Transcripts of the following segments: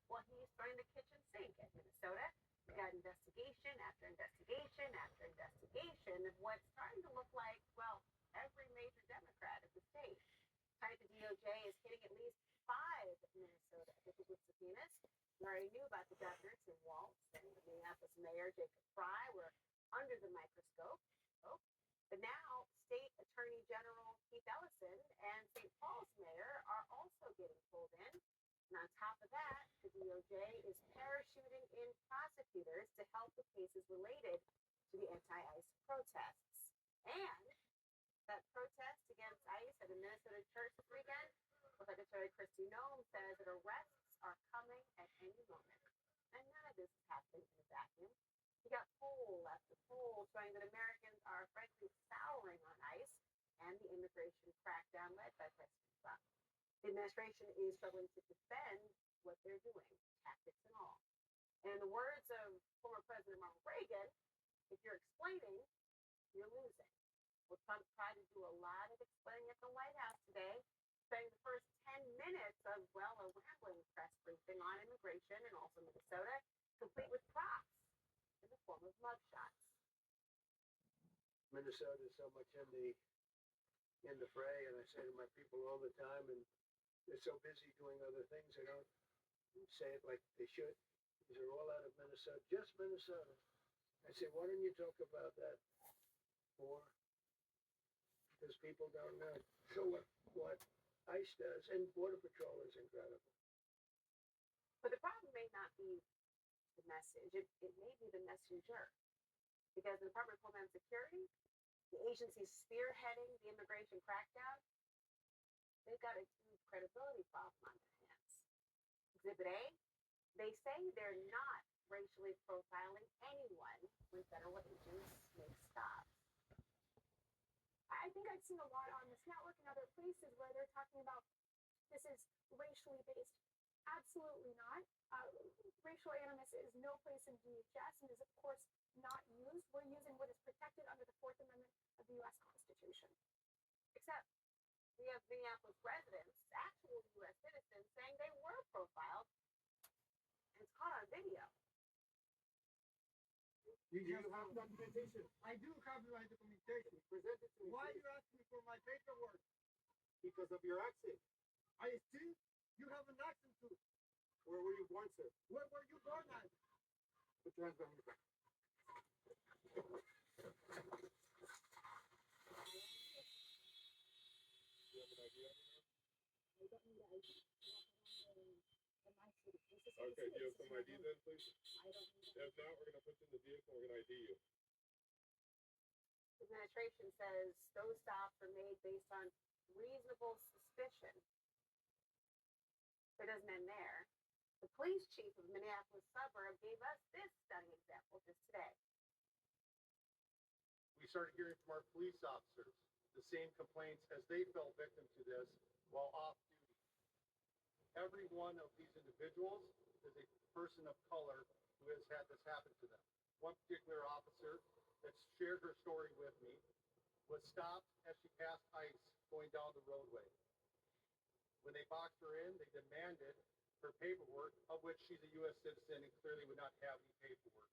Well, he's throwing the kitchen sink at Minnesota. We got investigation after investigation after investigation of what's starting to look like, well, every major Democrat of the state. Tonight, the DOJ is hitting at least 5 Minnesota officials with subpoenas. We already knew about the governor, Tim Walz, and the Minneapolis mayor, Jacob Fry, were under the microscope. Oh, but now, State Attorney General Keith Ellison and St. Paul's mayor are also getting pulled in. And on top of that, the DOJ is parachuting in prosecutors to help with cases related to the anti-ICE protests. And that protest against ICE at a Minnesota church this weekend, well, Secretary Kristi Noem says that arrests are coming at any moment. And none of this is happening in a vacuum. You got poll after poll showing that Americans are frankly souring on ICE and the immigration crackdown led by President Trump. The administration is struggling to defend what they're doing, tactics and all. And in the words of former President Ronald Reagan, if you're explaining, you're losing. Well, Trump tried to do a lot of explaining at the White House today, spending the first 10 minutes of, well, a rambling press briefing on immigration and also Minnesota, complete with props in the form of mugshots. Minnesota is so much in the fray, and I say to my people all the time, and they're so busy doing other things, they don't say it like they should. These are all out of Minnesota, just Minnesota. I say, why don't you talk about that more? Because people don't know. So what ICE does, and Border Patrol is incredible. But the problem may not be the message, it may be the messenger. Because the Department of Homeland Security, the agency spearheading the immigration crackdown, they've got a huge credibility problem on their hands. Exhibit A, they say they're not racially profiling anyone when federal agents make stops. I think I've seen a lot on this network and other places where they're talking about this is racially based. Absolutely not. Racial animus is no place in DHS and is, of course, not used. We're using what is protected under the Fourth Amendment of the U.S. Constitution. Except we have Minneapolis residents, actual U.S. citizens, saying they were profiled, and it's caught on video. Do you have documentation? I do have my documentation. Present it to me. Why are you asking me for my paperwork? Because of your accent. I see you have an accent too. Where were you born, sir? Where were you born at? Put your hands behind your back. Do you have an idea? I don't need ID. Okay, do you have some ID then, please? I don't need If not, we're going to put you in the vehicle and we're going to ID you. The administration says those stops are made based on reasonable suspicion. But it doesn't end there. The police chief of Minneapolis suburb gave us this stunning example just today. We started hearing from our police officers the same complaints as they fell victim to this while off duty. Every one of these individuals is a person of color who has had this happen to them. One particular officer that's shared her story with me was stopped as she passed ICE going down the roadway. When they boxed her in, they demanded her paperwork, of which she's a U.S. citizen and clearly would not have any paperwork.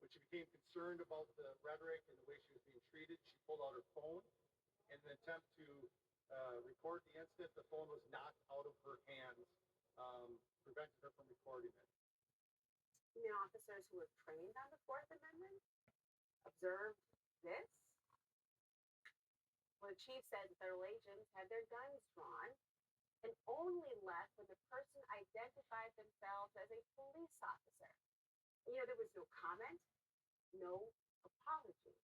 When she became concerned about the rhetoric and the way she was being treated, she pulled out her phone. In an attempt to record the incident, the phone was knocked out of her hands, prevented her from recording it. You mean officers who were trained on the Fourth Amendment observed this? Well, the chief said the federal agents had their guns drawn and only left when the person identified themselves as a police officer. And, there was no comment, no apology.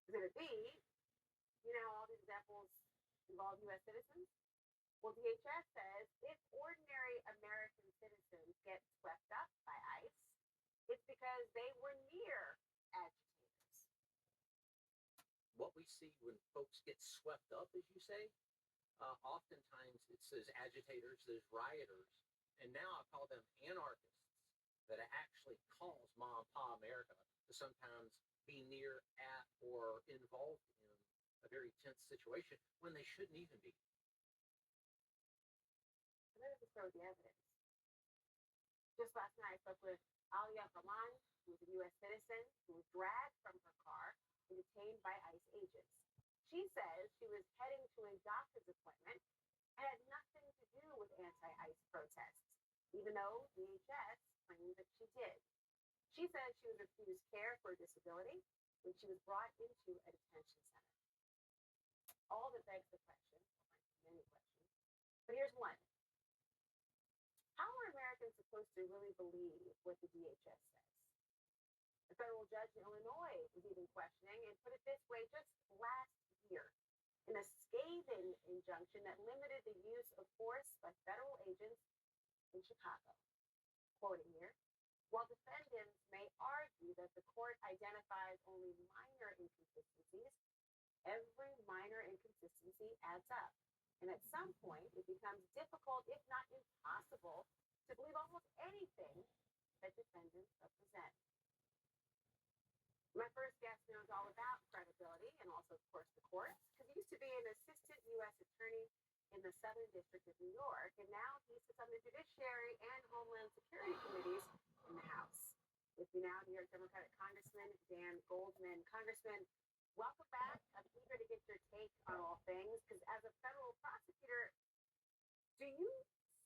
Exhibit B, all these examples involve U.S. citizens? Well, DHS says if ordinary American citizens get swept up by ICE, it's because they were near agitators. What we see when folks get swept up, as you say, oftentimes it's those agitators, those rioters, and now I call them anarchists that actually cause Ma and Pa America to sometimes be near, at, or involved in a very tense situation when they shouldn't even be. And let us throw the evidence. Just last night, I spoke with Alia Rahman, who is a U.S. citizen who was dragged from her car and detained by ICE agents. She says she was heading to a doctor's appointment and had nothing to do with anti-ICE protests, even though DHS claimed that she did. She says she was refused care for a disability when she was brought into a detention center. All that begs the question, many questions, but here's one. How are Americans supposed to really believe what the DHS says? A federal judge in Illinois was even questioning, and put it this way, just last year, in a scathing injunction that limited the use of force by federal agents in Chicago. Quoting here, while defendants may argue that the court identifies only minor inconsistencies, every minor inconsistency adds up. And at some point, it becomes difficult, if not impossible, to believe almost anything that defendants represent. My first guest knows all about credibility and also, of course, the courts, because he used to be an assistant U.S. attorney in the Southern District of New York, and now he sits on the Judiciary and Homeland Security Committees in the House. With me now, New York Democratic Congressman Dan Goldman. Congressman, welcome back. I'm eager to get your take on all things, because as a federal prosecutor, do you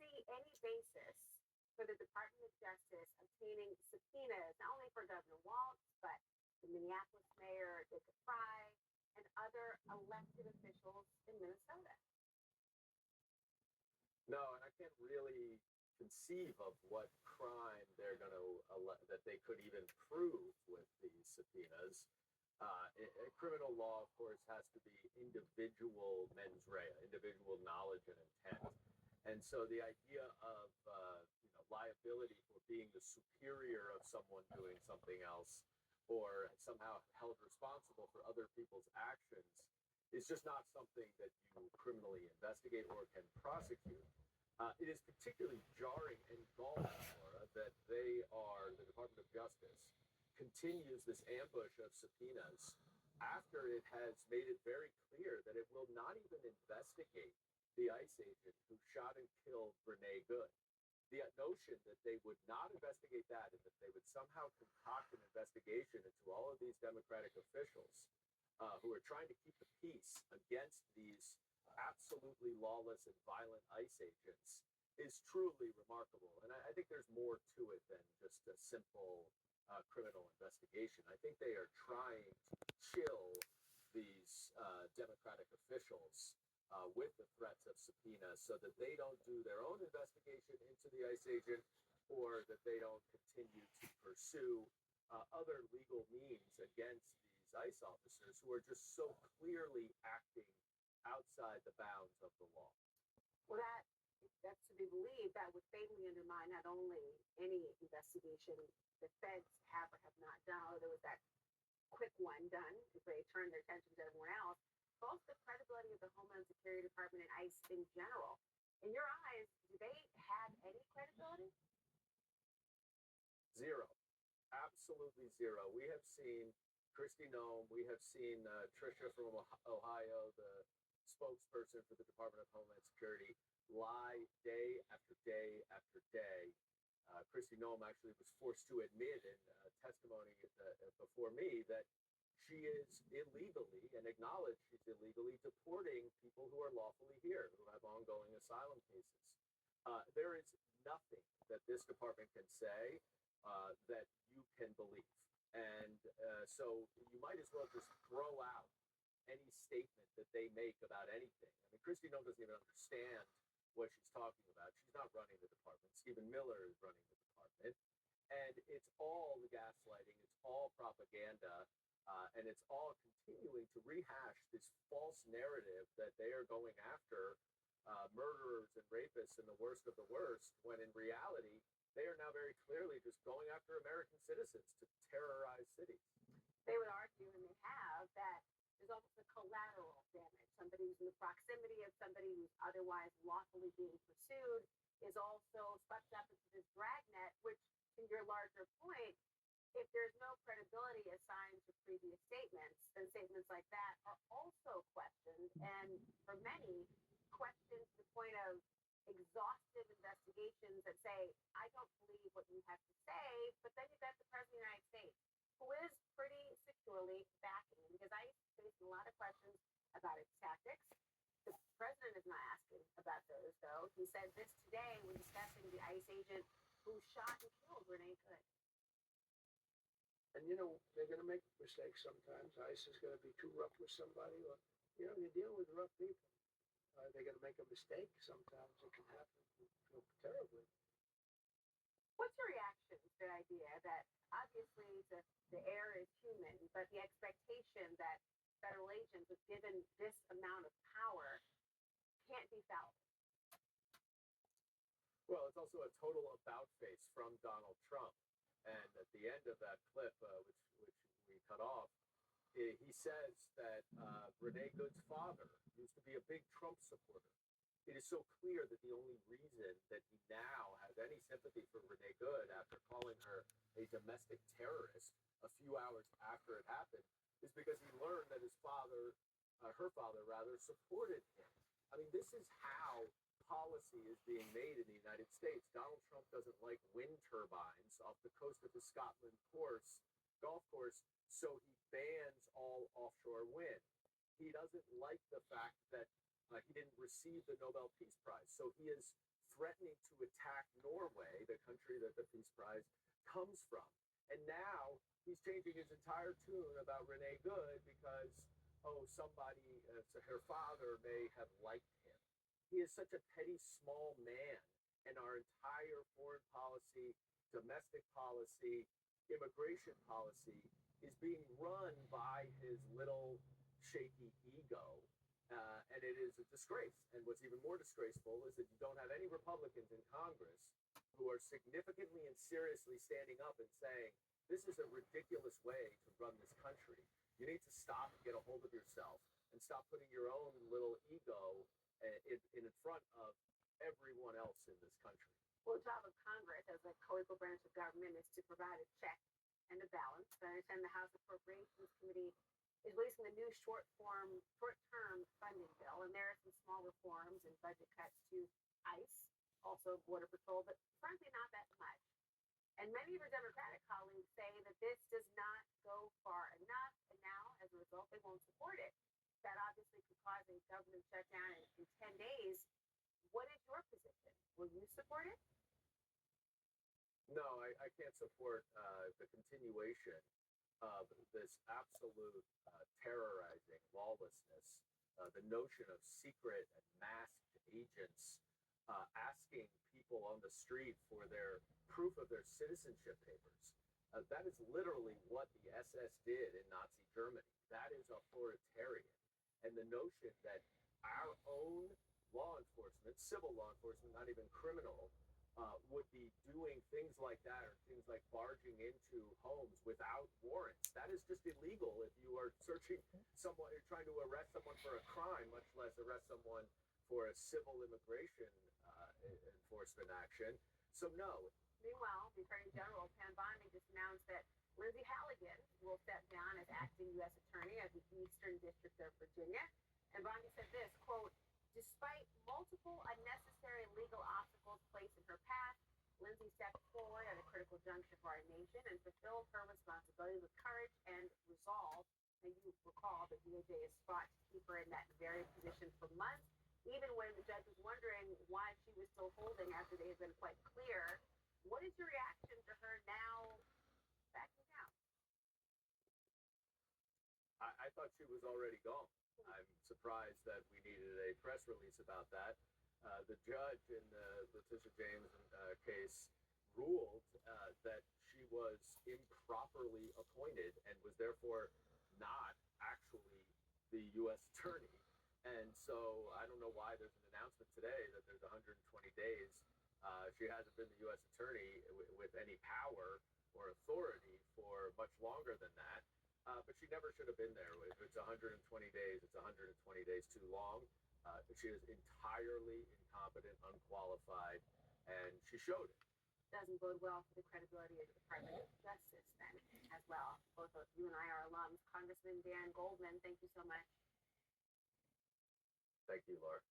see any basis for the Department of Justice obtaining subpoenas, not only for Governor Walz, but the Minneapolis Mayor Jacob Frey and other elected officials in Minnesota? No, and I can't really conceive of what crime they're going to that they could even prove with these subpoenas. Criminal law, of course, has to be individual mens rea, individual knowledge and intent. And so the idea of liability for being the superior of someone doing something else or somehow held responsible for other people's actions is just not something that you criminally investigate or can prosecute. It is particularly jarring and galling, Laura, that the Department of Justice continues this ambush of subpoenas after it has made it very clear that it will not even investigate the ICE agent who shot and killed Renee Good. The notion that they would not investigate that and that they would somehow concoct an investigation into all of these Democratic officials who are trying to keep the peace against these absolutely lawless and violent ICE agents is truly remarkable. And I think there's more to it than just a simple criminal investigation. I think they are trying to chill these Democratic officials with the threats of subpoenas so that they don't do their own investigation into the ICE agent or that they don't continue to pursue other legal means against these ICE officers who are just so clearly acting outside the bounds of the law. Well, that's to be believed. That would fatally undermine not only any investigation the feds have or have not done, although there was that quick one done because they turned their attention to everyone else, but also the credibility of the Homeland Security Department and ICE in general. In your eyes, do they have any credibility? Zero. Absolutely zero. We have seen Kristi Noem, we have seen Tricia from Ohio, the spokesperson for the Department of Homeland Security, lie day after day after day. Kristi Noem actually was forced to admit in testimony before me that she is illegally and acknowledged she's illegally deporting people who are lawfully here, who have ongoing asylum cases. There is nothing that this department can say that you can believe. And so you might as well just throw out any statement that they make about anything. I mean, Kristi Noem doesn't even understand what she's talking about. She's not running the department. Stephen Miller is running the department. And it's all gaslighting. It's all propaganda. And it's all continuing to rehash this false narrative that they are going after murderers and rapists and the worst of the worst, when in reality, they are now very clearly just going after American citizens to terrorize cities. They would argue, and they have, that there's almost a collateral damage. Somebody who's in the proximity of somebody who's otherwise lawfully being pursued is also swept up into this dragnet, which, in your larger point, if there's no credibility assigned to previous statements, then statements like that are also questioned, and for many, questioned to the point of exhaustive investigations that say, I don't believe what facing a lot of questions about its tactics. The president is not asking about those, though. He said this today when discussing the ICE agent who shot and killed Renee Good. And they're going to make mistakes sometimes. ICE is going to be too rough with somebody, or you're dealing with rough people. They're going to make a mistake. Sometimes it can happen. Terribly. What's your reaction to the idea that obviously the air is human, but the expectation that federal agents, with given this amount of power, can't be fallible? Well, it's also a total about face from Donald Trump. And at the end of that clip, which we cut off, he says that Renee Good's father used to be a big Trump supporter. It is so clear that the only reason that he now has any sympathy for Renee Good after calling her a domestic terrorist a few hours after it happened is because he learned that her father rather, supported him. I mean, this is how policy is being made in the United States. Donald Trump doesn't like wind turbines off the coast of the Scotland golf course, so he bans all offshore wind. He doesn't like the fact that he didn't receive the Nobel Peace Prize, so he is threatening to attack Norway, the country that the Peace Prize comes from. And now he's changing his entire tune about Renee Good because, somebody, her father may have liked him. He is such a petty, small man, and our entire foreign policy, domestic policy, immigration policy is being run by his little shaky ego. And it is a disgrace. And what's even more disgraceful is that you don't have any Republicans in Congress who are significantly and seriously standing up and saying, this is a ridiculous way to run this country. You need to stop and get a hold of yourself and stop putting your own little ego in front of everyone else in this country. Well, the job of Congress as a co-equal branch of government is to provide a check and a balance. I understand the House Appropriations Committee is releasing the new short-term funding bill, and there are some small reforms and budget cuts to ICE, also Border Patrol, but frankly not that much. And many of your Democratic colleagues say that this does not go far enough, and now, as a result, they won't support it. That obviously could cause a government shutdown in 10 days. What is your position? Will you support it? No, I can't support the continuation of this absolute terrorizing lawlessness, the notion of secret and masked agents asking people on the street for their proof of their citizenship papers. That is literally what the SS did in Nazi Germany. That is authoritarian. And the notion that our own law enforcement, civil law enforcement, not even criminal, would be doing things like that, or things like barging into homes without warrants. That is just illegal if you are searching someone, you're trying to arrest someone for a crime, much less arrest someone for a civil immigration enforcement action. So no. Meanwhile, the Attorney General, Pam Bondi, just announced that Lindsay Halligan will step down as acting U.S. Attorney of the Eastern District of Virginia. And Bondi said this, quote, despite multiple unnecessary legal obstacles placed in her path, Lindsay stepped forward at a critical juncture for our nation and fulfilled her responsibilities with courage and resolve. And you recall that DOJ has fought to keep her in that very position for months, even when the judge was wondering why she was still holding after they had been quite clear. What is your reaction to her now backing down? I thought she was already gone. I'm surprised that we needed a press release about that. The judge in the Letitia James case ruled that she was improperly appointed and was therefore not actually the U.S. attorney. And so I don't know why there's an announcement today that there's 120 days. She hasn't been the U.S. attorney with any power or authority for much longer than that. But she never should have been there. If it's 120 days, it's 120 days too long. She is entirely incompetent, unqualified, and she showed it. Doesn't bode well for the credibility of the Department of Justice then as well. Both of you and I are alums. Congressman Dan Goldman, thank you so much. Thank you, Laura.